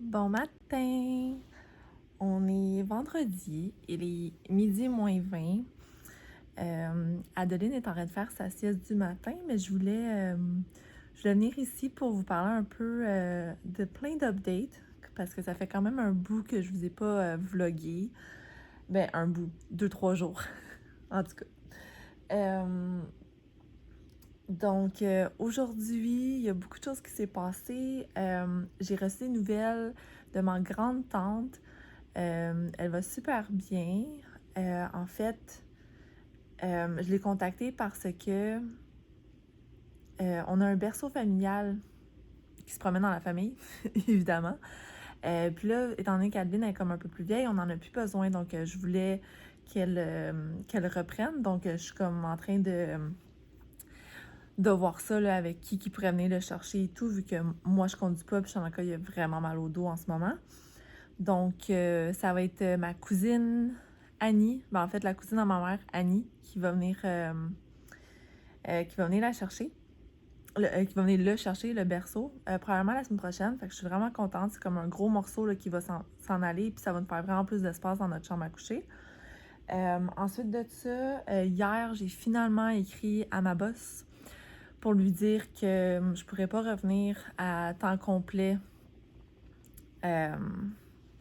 Bon matin! On est vendredi, il est midi moins 20. Adeline est en train de faire sa sieste du matin, mais je voulais venir ici pour vous parler un peu de plein d'updates, parce que ça fait quand même un bout que je vous ai pas vlogué. Ben, un bout, 2, 3 jours, en tout cas. Aujourd'hui, il y a beaucoup de choses qui s'est passé. J'ai reçu des nouvelles de ma grande tante. Elle va super bien. En fait, je l'ai contactée parce que on a un berceau familial qui se promène dans la famille, évidemment. Puis là, étant donné qu'Adeline est comme un peu plus vieille, on n'en a plus besoin. Donc, je voulais qu'elle reprenne. Donc, je suis comme en train de voir ça là, avec qui pourrait venir le chercher et tout, vu que moi, je conduis pas, puis Shanaka, il a vraiment mal au dos en ce moment. Donc, ça va être ma cousine Annie, en fait, la cousine de ma mère, Annie, qui va venir la chercher, qui va venir le chercher, le berceau, probablement la semaine prochaine. Fait que je suis vraiment contente. C'est comme un gros morceau là, qui va s'en aller, puis ça va nous faire vraiment plus d'espace dans notre chambre à coucher. Ensuite de ça, hier, j'ai finalement écrit à ma boss pour lui dire que je pourrais pas revenir à temps complet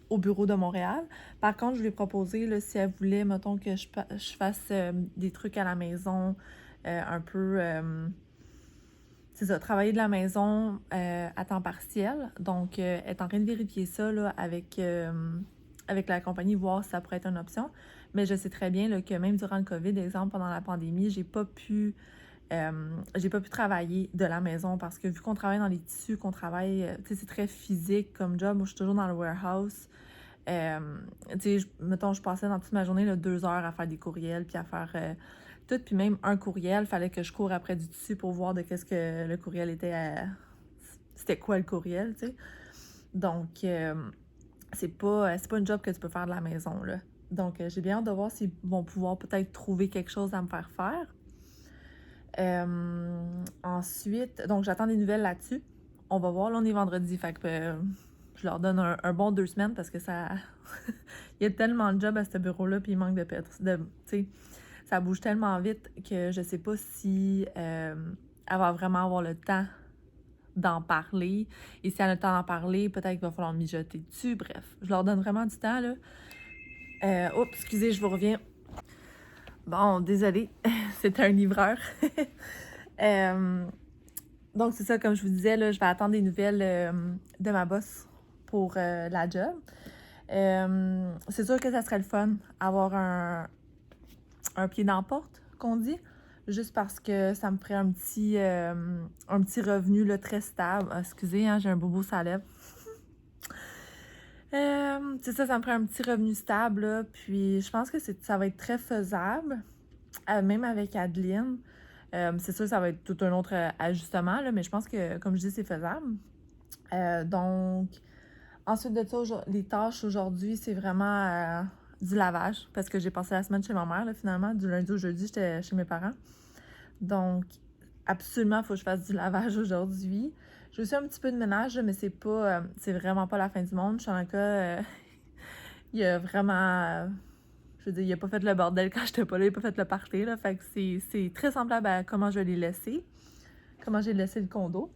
au bureau de Montréal. Par contre, je lui ai proposé, là, si elle voulait, mettons, que je fasse des trucs à la maison, un peu, c'est ça, travailler de la maison à temps partiel. Donc, elle est en train de vérifier ça là, avec la compagnie, voir si ça pourrait être une option. Mais je sais très bien là, que même durant le COVID, exemple, pendant la pandémie, j'ai pas pu travailler de la maison parce que vu qu'on travaille dans les tissus, qu'on travaille, tu sais, c'est très physique comme job. Moi, je suis toujours dans le warehouse. Tu sais, mettons, je passais dans toute ma journée là, 2 heures à faire des courriels puis à faire tout. Puis même un courriel, fallait que je cours après du tissu pour voir de qu'est-ce que le courriel était. C'était quoi le courriel, tu sais. Donc, c'est pas une job que tu peux faire de la maison, là. Donc, j'ai bien hâte de voir s'ils vont pouvoir peut-être trouver quelque chose à me faire faire. Ensuite, donc j'attends des nouvelles là-dessus. On va voir, là on est vendredi, fait que je leur donne un bon 2 semaines parce que ça. Il y a tellement de jobs à ce bureau-là, puis il manque tu sais, ça bouge tellement vite que je sais pas si elle va vraiment avoir le temps d'en parler. Et si elle a le temps d'en parler, peut-être qu'il va falloir mijoter dessus. Bref, je leur donne vraiment du temps, là. Oups, excusez, je vous reviens. Bon, désolée, c'était un livreur. Euh, donc, c'est ça, comme je vous disais, là, je vais attendre des nouvelles de ma boss pour la job. C'est sûr que ça serait le fun, avoir un pied dans la porte, qu'on dit, juste parce que ça me ferait un petit revenu là, très stable. Ah, excusez, hein, j'ai un bobo sur la lèvre. C'est ça, ça me ferait un petit revenu stable, là, puis je pense que ça va être très faisable, même avec Adeline. C'est sûr, ça va être tout un autre ajustement, là, mais je pense que, comme je dis, c'est faisable. Donc, ensuite de ça, les tâches aujourd'hui, c'est vraiment du lavage, parce que j'ai passé la semaine chez ma mère, là, finalement. Du lundi au jeudi, j'étais chez mes parents. Donc, absolument, il faut que je fasse du lavage aujourd'hui. J'ai aussi un petit peu de ménage, mais c'est vraiment pas la fin du monde. Shanaka, il a vraiment, je veux dire, il a pas fait le bordel quand j'étais pas là, il a pas fait le party, là. Fait que c'est très semblable à comment je l'ai laissé, comment j'ai laissé le condo.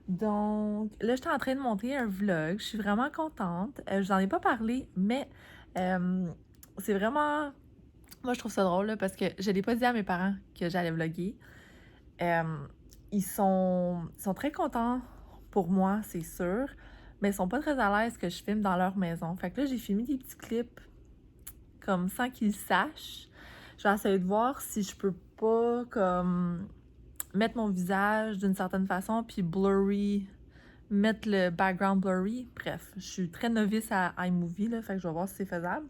Donc, là, j'étais en train de monter un vlog. Je suis vraiment contente. Je vous en ai pas parlé, mais c'est vraiment. Moi, je trouve ça drôle là, parce que je l'ai pas dit à mes parents que j'allais vlogger. Euh, ils sont très contents pour moi, c'est sûr, mais ils sont pas très à l'aise que je filme dans leur maison. Fait que là, j'ai filmé des petits clips comme sans qu'ils sachent. Je vais essayer de voir si je peux pas comme mettre mon visage d'une certaine façon puis blurry, mettre le background blurry. Bref, je suis très novice à iMovie, là, fait que je vais voir si c'est faisable.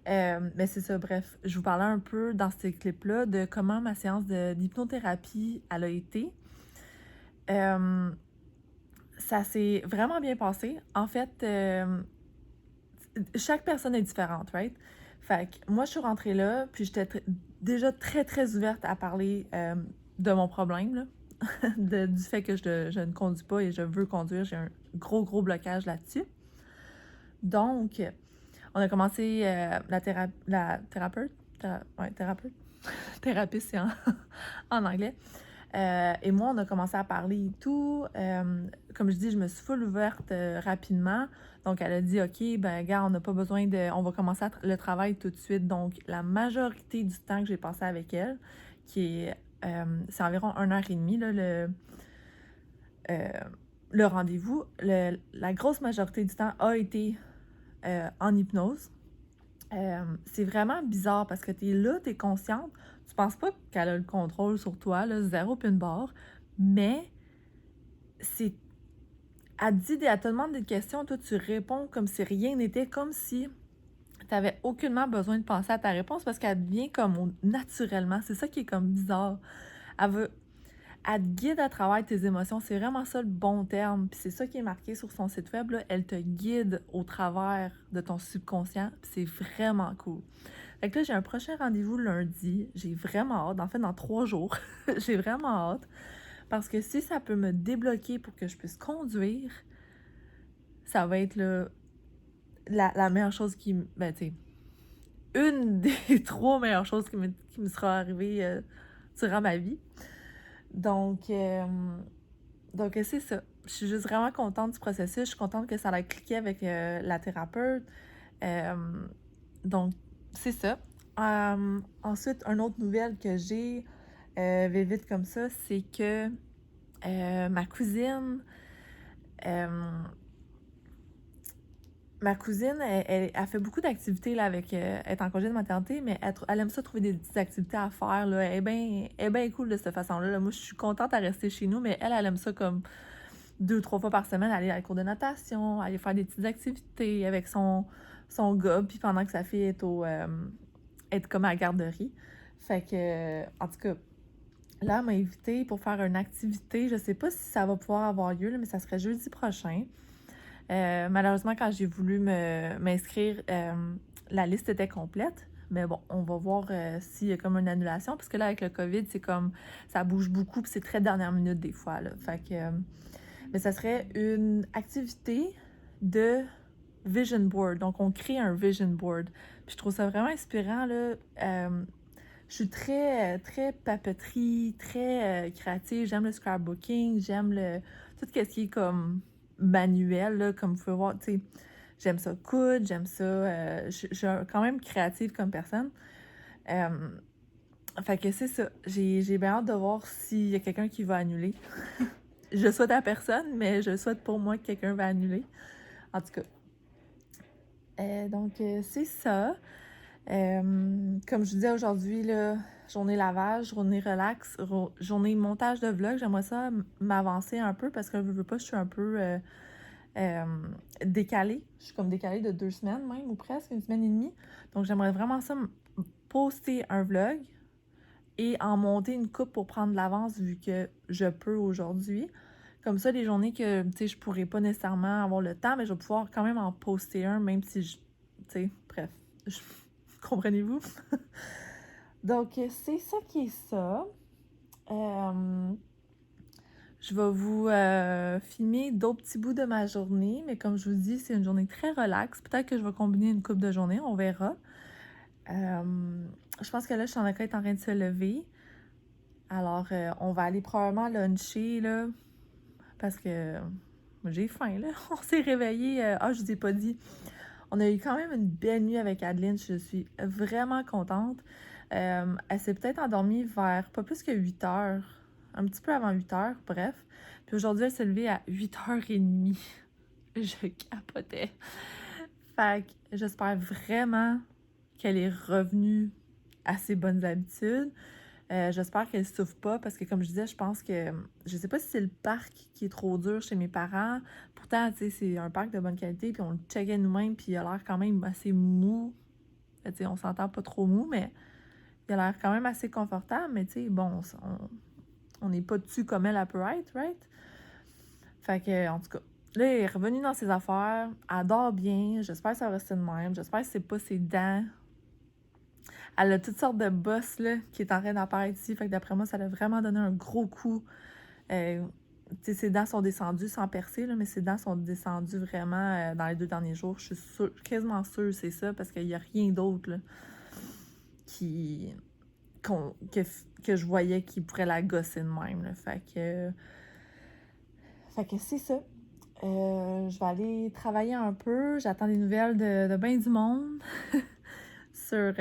Mais c'est ça, bref, je vous parlais un peu dans ces clips-là de comment ma séance d'hypnothérapie, elle a été. Ça s'est vraiment bien passé. En fait, chaque personne est différente, right? Fait que moi, je suis rentrée là, puis j'étais déjà très, très ouverte à parler de mon problème, là. Du fait que je ne conduis pas et je veux conduire. J'ai un gros, gros blocage là-dessus. Donc, on a commencé la thérapeute, thérapeute, c'est en anglais. Et moi, on a commencé à parler et tout. Comme je dis, je me suis full ouverte rapidement. Donc, elle a dit, OK, ben, gars, on n'a pas besoin de... On va commencer le travail tout de suite. Donc, la majorité du temps que j'ai passé avec elle, qui est... c'est environ 1 heure et demie, là, euh, le rendez-vous. La grosse majorité du temps a été en hypnose. C'est vraiment bizarre parce que t'es là, t'es consciente, tu penses pas qu'elle a le contrôle sur toi, là, zéro puis une barre, mais c'est... Elle te demande des questions, toi tu réponds comme si rien n'était, comme si t'avais aucunement besoin de penser à ta réponse parce qu'elle vient comme naturellement, c'est ça qui est comme bizarre. Elle veut... Elle te guide à travers tes émotions, c'est vraiment ça le bon terme, puis c'est ça qui est marqué sur son site web, là. Elle te guide au travers de ton subconscient, puis c'est vraiment cool. Fait que là, j'ai un prochain rendez-vous lundi. J'ai vraiment hâte. En fait, dans 3 jours. J'ai vraiment hâte. Parce que si ça peut me débloquer pour que je puisse conduire, ça va être la meilleure chose qui... Ben, tu sais, une des 3 meilleures choses qui me sera arrivée durant ma vie. Donc, c'est ça. Je suis juste vraiment contente du processus. Je suis contente que ça ait cliqué avec la thérapeute. Euh, donc, c'est ça. Ensuite, une autre nouvelle que j'ai, vite comme ça, c'est que ma cousine, euh, elle fait beaucoup d'activités là, avec être en congé de maternité, mais elle aime ça trouver des petites activités à faire. Là. Elle est bien cool de cette façon-là. Là. Moi, je suis contente à rester chez nous, mais elle aime ça comme 2 ou 3 fois par semaine, aller à la cour de natation, aller faire des petites activités avec son gars, puis pendant que sa fille est comme à la garderie. Fait que, en tout cas, là, elle m'a invitée pour faire une activité. Je sais pas si ça va pouvoir avoir lieu, là, mais ça serait jeudi prochain. Malheureusement, quand j'ai voulu m'inscrire, la liste était complète. Mais bon, on va voir s'il y a comme une annulation, parce que là, avec le COVID, c'est comme, ça bouge beaucoup, puis c'est très dernière minute des fois, là. Fait que, mais ça serait une activité de vision board. Donc, on crée un vision board. Puis je trouve ça vraiment inspirant, là. Je suis très, très papeterie, très créative. J'aime le scrapbooking, j'aime tout ce qui est comme manuel, là, comme vous pouvez voir, tu sais. J'aime ça coudre, j'aime ça. Je suis quand même créative comme personne. Euh, Fait que c'est ça. J'ai bien hâte de voir s'il y a quelqu'un qui va annuler. Je souhaite à personne, mais je souhaite pour moi que quelqu'un va annuler. En tout cas. Donc, c'est ça. Comme je disais aujourd'hui, là, journée lavage, journée relax, journée montage de vlog, j'aimerais ça m'avancer un peu parce que je veux pas, je suis un peu décalée. Je suis comme décalée de 2 semaines même, ou presque, 1 semaine et demie. Donc j'aimerais vraiment ça poster un vlog et en monter une coupe pour prendre l'avance vu que je peux aujourd'hui. Comme ça, les journées que, tu sais, je pourrais pas nécessairement avoir le temps, mais je vais pouvoir quand même en poster un, même si tu sais, bref. Comprenez-vous? Donc, c'est ça qui est ça. Je vais vous filmer d'autres petits bouts de ma journée, mais comme je vous dis, c'est une journée très relaxe. Peut-être que je vais combiner une couple de journées, on verra. Je pense que là, je suis en train de se lever. Alors, on va aller probablement luncher, là, parce que j'ai faim, là. On s'est réveillé. Je vous ai pas dit. On a eu quand même une belle nuit avec Adeline. Je suis vraiment contente. Elle s'est peut-être endormie vers pas plus que 8 heures. Un petit peu avant 8 heures, bref. Puis aujourd'hui, elle s'est levée à 8h30. Je capotais. Fait que j'espère vraiment qu'elle est revenue à ses bonnes habitudes. J'espère qu'elle souffre pas parce que, comme je disais, je pense que... Je sais pas si c'est le parc qui est trop dur chez mes parents. Pourtant, tu sais, c'est un parc de bonne qualité, puis on le checkait nous-mêmes, puis il a l'air quand même assez mou. Tu sais, on s'entend pas trop mou, mais il a l'air quand même assez confortable. Mais tu sais, bon, on n'est pas dessus comme elle peut être, right? Fait que, en tout cas, là, elle est revenue dans ses affaires. Elle dort bien. J'espère que ça va rester de même. J'espère que c'est pas ses dents. Elle a toutes sortes de bosses là, qui est en train d'apparaître ici. Fait que d'après moi, ça a vraiment donné un gros coup. Tu ses dents sont descendues sans percer, là, mais ses dents sont descendues vraiment dans les 2 derniers jours. Je suis quasiment sûre que c'est ça, parce qu'il n'y a rien d'autre là, qui, que je voyais qui pourrait la gosser de même. Là. Fait que c'est ça. Je vais aller travailler un peu. J'attends des nouvelles de bien du monde sur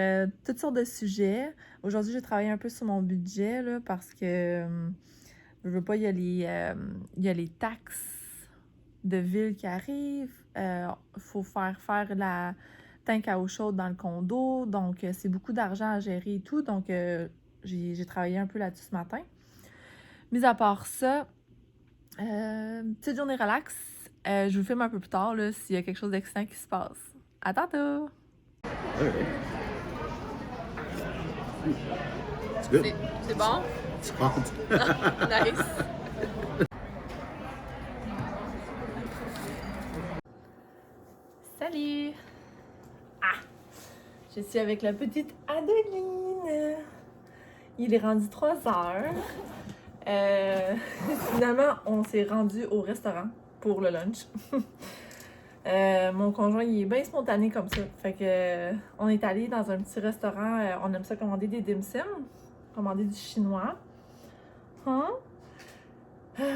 toutes sortes de sujets. Aujourd'hui, j'ai travaillé un peu sur mon budget là, parce que je veux pas, il y a les taxes de ville qui arrivent. Faut faire la tank à eau chaude dans le condo. Donc, c'est beaucoup d'argent à gérer et tout. Donc, j'ai travaillé un peu là-dessus ce matin. Mis à part ça, petite journée relax. Je vous filme un peu plus tard là, s'il y a quelque chose d'excitant qui se passe. À tantôt! Alright. It's good. C'est bon? It's hot. Nice! Salut! Ah! Je suis avec la petite Adeline. Il est rendu 3 heures. Finalement, on s'est rendu au restaurant pour le lunch. Mon conjoint, il est bien spontané comme ça. Fait que on est allé dans un petit restaurant. On aime ça commander des dim sum, commander du chinois. Hein?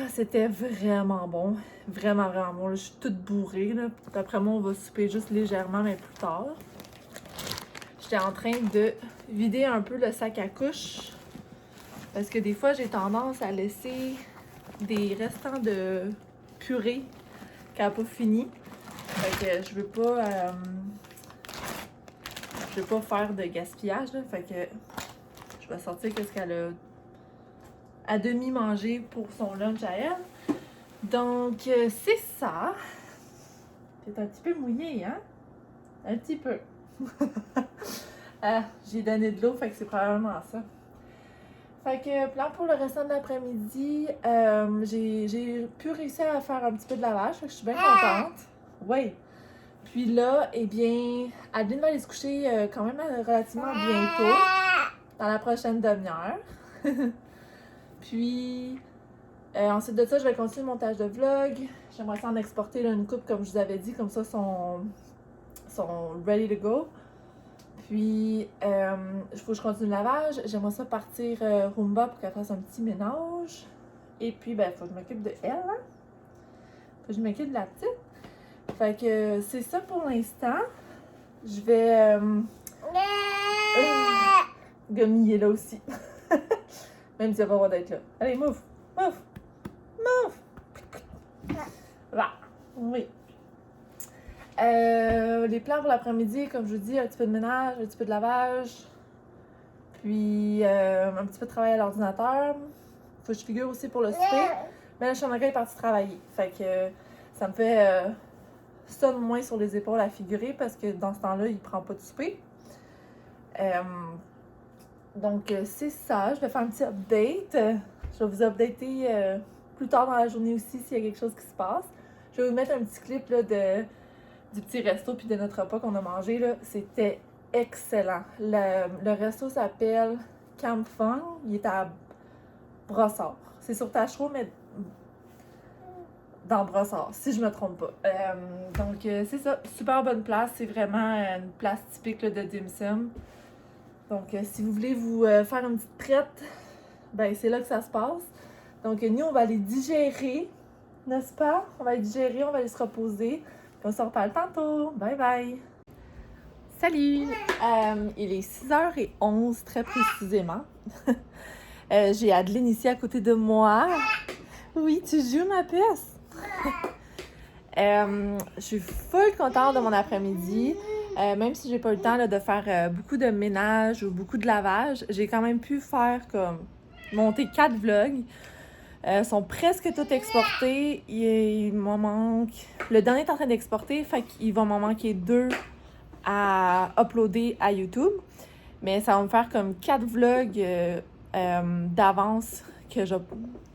C'était vraiment bon. Vraiment, vraiment bon. Là, je suis toute bourrée. Là. D'après moi, on va souper juste légèrement, mais plus tard. J'étais en train de vider un peu le sac à couche. Parce que des fois, j'ai tendance à laisser des restants de purée qui n'a pas fini. Fait que je veux pas faire de gaspillage. Là. Fait que je vais sortir qu'est-ce qu'elle a à demi mangé pour son lunch à elle. Donc, c'est ça. C'est un petit peu mouillé, hein? Un petit peu. J'ai donné de l'eau, fait que c'est probablement ça. Fait que plan pour le restant de l'après-midi, j'ai pu réussir à faire un petit peu de lavage, fait que je suis bien contente. Oui. Puis là, eh bien, Adeline va aller se coucher quand même relativement bientôt, dans la prochaine demi-heure. Puis, ensuite de ça, je vais continuer le montage de vlog. J'aimerais ça en exporter là, une coupe, comme je vous avais dit, comme ça, sont ready to go. Puis, il faut que je continue le lavage. J'aimerais ça partir Roomba pour qu'elle fasse un petit ménage. Et puis, ben, il faut que je m'occupe de elle. Hein? Faut que je m'occupe de la petite. Fait que c'est ça pour l'instant. Je vais... Gummy est là aussi. Même s'il n'a pas le droit d'être là. Allez, move! Move! Move! Va! Oui. Les plans pour l'après-midi, comme je vous dis, un petit peu de ménage, un petit peu de lavage, puis un petit peu de travail à l'ordinateur. Faut que je figure aussi pour le souper. Mais là, Chanaka est partie travailler. Fait que ça me fait ça de moins sur les épaules à figurer parce que dans ce temps-là, il prend pas de souper. Donc, c'est ça. Je vais faire un petit update. Je vais vous updater plus tard dans la journée aussi s'il y a quelque chose qui se passe. Je vais vous mettre un petit clip là, du petit resto puis de notre repas qu'on a mangé. Là. C'était excellent. Le resto s'appelle Camp Fun. Il est à Brossard. C'est sur Tachereau, mais dans Brossard, si je me trompe pas. Donc, c'est ça. Super bonne place. C'est vraiment une place typique là, de dim sum. Donc, si vous voulez vous faire une petite traite, ben c'est là que ça se passe. Donc, nous, on va aller digérer, n'est-ce pas? On va aller digérer, on va aller se reposer. On se reparle tantôt. Bye bye! Salut! Il est 6h11 très précisément. J'ai Adeline ici à côté de moi. Oui, tu joues ma puce? Je suis full contente de mon après-midi. Même si j'ai pas eu le temps là, de faire beaucoup de ménage ou beaucoup de lavage, j'ai quand même pu faire comme monter 4 vlogs. Sont presque tous exportés. Il m'en manque. Le dernier est en train d'exporter, fait qu'il va m'en manquer 2 à uploader à YouTube. Mais ça va me faire comme 4 vlogs d'avance que je.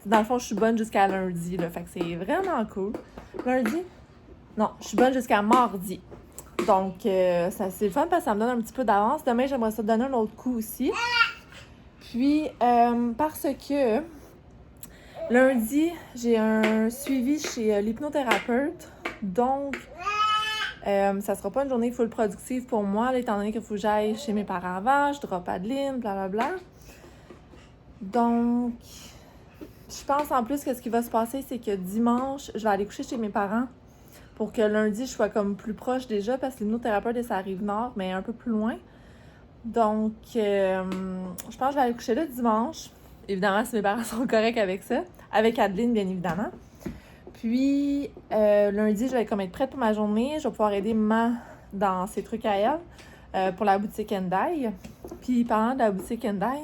Dans le fond, je suis bonne jusqu'à lundi, là. Fait que c'est vraiment cool. Lundi? Non, je suis bonne jusqu'à mardi. Donc, ça c'est le fun parce que ça me donne un petit peu d'avance. Demain, j'aimerais ça donner un autre coup aussi. Puis, parce que Lundi, j'ai un suivi chez l'hypnothérapeute. Donc, ça sera pas une journée full productive pour moi, là, étant donné qu'il faut que j'aille chez mes parents avant, je drop Adeline, blablabla. Donc, je pense en plus que ce qui va se passer, c'est que dimanche, je vais aller coucher chez mes parents pour que lundi, je sois comme plus proche déjà, parce que l'hypnothérapeute est sur la Rive-Nord, mais un peu plus loin. Donc, je pense que je vais aller coucher là dimanche. Évidemment, si mes parents sont corrects avec ça. Avec Adeline, bien évidemment. Puis, lundi, je vais comme être prête pour ma journée. Je vais pouvoir aider maman dans ses trucs à elle pour la boutique Endai. Puis, parlant de la boutique Endai,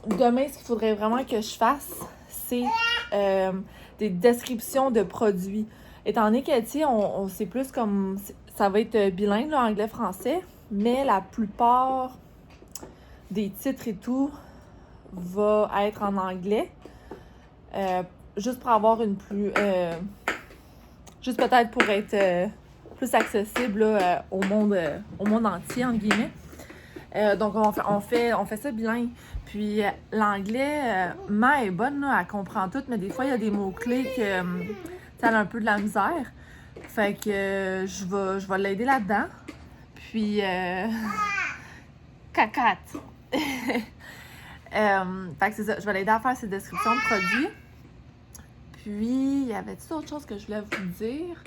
demain, ce qu'il faudrait vraiment que je fasse, c'est des descriptions de produits. Étant donné que, tu sais, on sait plus comme... Ça va être bilingue, là, anglais-français, mais la plupart des titres et tout va être en anglais. Juste pour avoir une plus... juste peut-être pour être plus accessible là, au monde entier, entre guillemets. Donc, on fait ça bilingue. Puis, l'anglais, Ma est bonne, là, elle comprend tout, mais des fois, il y a des mots-clés que elle a un peu de la misère. Fait que je vais l'aider là-dedans. Puis, cacat! Fait que c'est ça, je vais l'aider à faire ses descriptions de produits. Puis, y avait-il d'autres choses que je voulais vous dire?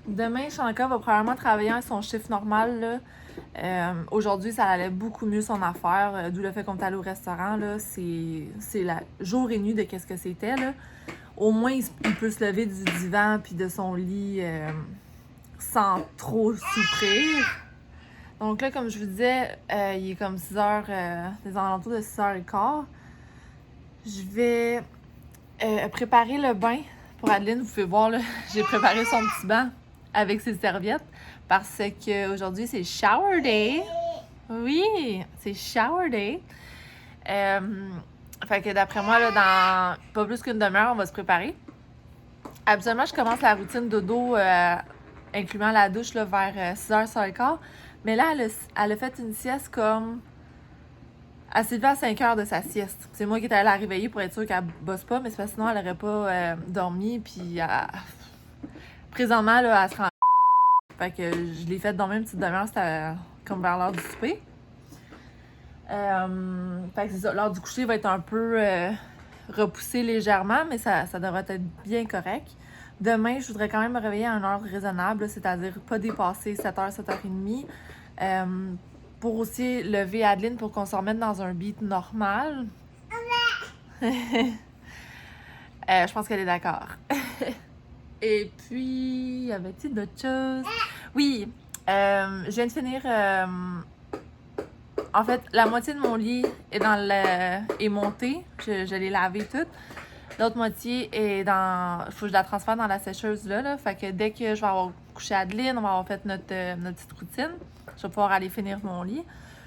Demain, Shanka va probablement travailler à son chiffre normal, là. Aujourd'hui, ça allait beaucoup mieux son affaire, d'où le fait qu'on est allé au restaurant, là. C'est la jour et nuit de qu'est-ce que c'était, là. Au moins, il peut se lever du divan puis de son lit sans trop souffrir. Donc là, comme je vous disais, il est comme 6h, des alentours de 6h15. Je vais préparer le bain pour Adeline. Vous pouvez voir, là, j'ai préparé son petit banc avec ses serviettes parce qu'aujourd'hui, c'est shower day. Oui, c'est shower day. Fait que d'après moi, là, dans pas plus qu'une demi-heure, on va se préparer. Habituellement, je commence la routine dodo, incluant la douche, là, vers 6h, 6h15. Mais là, elle a fait une sieste comme... Elle s'est levée à 5h de sa sieste. C'est moi qui étais allée la réveiller pour être sûre qu'elle bosse pas, mais c'est parce que sinon, elle aurait pas dormi. Puis, présentement, là, elle se rend... Fait que je l'ai faite dans même une petite demi-heure, c'était comme vers l'heure du souper. Fait que c'est ça, l'heure du coucher va être un peu repoussée légèrement, mais ça devrait être bien correct. Demain, je voudrais quand même me réveiller à une heure raisonnable, c'est-à-dire pas dépasser 7h, 7h30. Pour aussi lever Adeline pour qu'on se remette dans un beat normal. Je pense qu'elle est d'accord. Et puis, y avait-il d'autres choses? Oui, je viens de finir... en fait, la moitié de mon lit est montée. Je l'ai lavé toute. L'autre moitié est dans... Il faut que je la transfère dans la sécheuse là. Fait que dès que je vais avoir couché Adeline, on va avoir fait notre petite routine. Je vais pouvoir aller finir mon lit.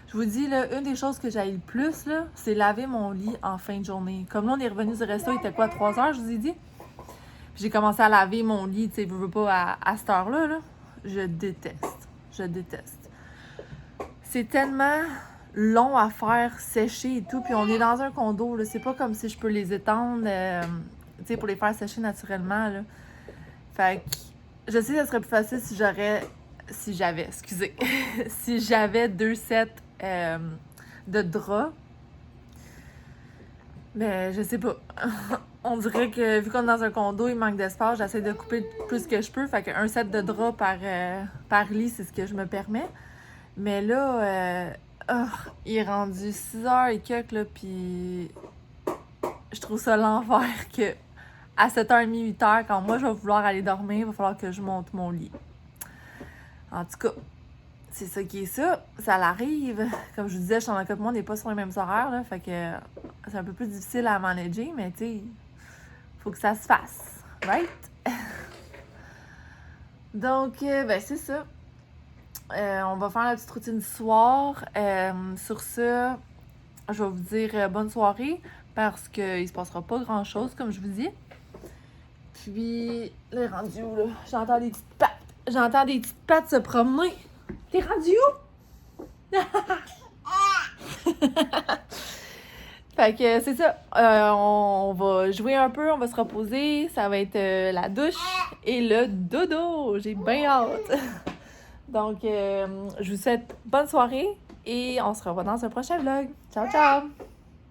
Je vous dis, là, une des choses que j'ai le plus, là, c'est laver mon lit en fin de journée. Comme là, on est revenu du resto, il était quoi, 3h, je vous ai dit? Puis j'ai commencé à laver mon lit, tu sais, je veux pas, à cette heure-là, là. Je déteste. Je déteste. C'est tellement long à faire sécher et tout, puis on est dans un condo, là. C'est pas comme si je peux les étendre, tu sais, pour les faire sécher naturellement, là. Fait que, je sais que ça serait plus facile si j'avais, si j'avais 2 sets de draps. Mais je sais pas. On dirait que vu qu'on est dans un condo, il manque d'espace, j'essaie de couper le plus que je peux. Fait qu'un set de draps par lit, c'est ce que je me permets. Mais là, il est rendu 6h et quelques, là, puis je trouve ça l'envers que à 7h30, 8h, quand moi je vais vouloir aller dormir, il va falloir que je monte mon lit. En tout cas, c'est ça qui est ça. Ça l'arrive. Comme je vous disais, Sean et moi, on n'est pas sur les mêmes horaires, là, fait que c'est un peu plus difficile à manager, mais tu sais, faut que ça se fasse. Right? Donc, ben c'est ça. On va faire la petite routine du soir. Sur ça, je vais vous dire bonne soirée parce qu'il se passera pas grand-chose, comme je vous dis. Puis, là, rendu où, là? J'entends des petites pattes. J'entends des petites pattes se promener. T'es rendu où? Fait que c'est ça. On va jouer un peu, on va se reposer. Ça va être la douche et le dodo. J'ai bien hâte. Donc, je vous souhaite bonne soirée et on se revoit dans un prochain vlog. Ciao, ciao!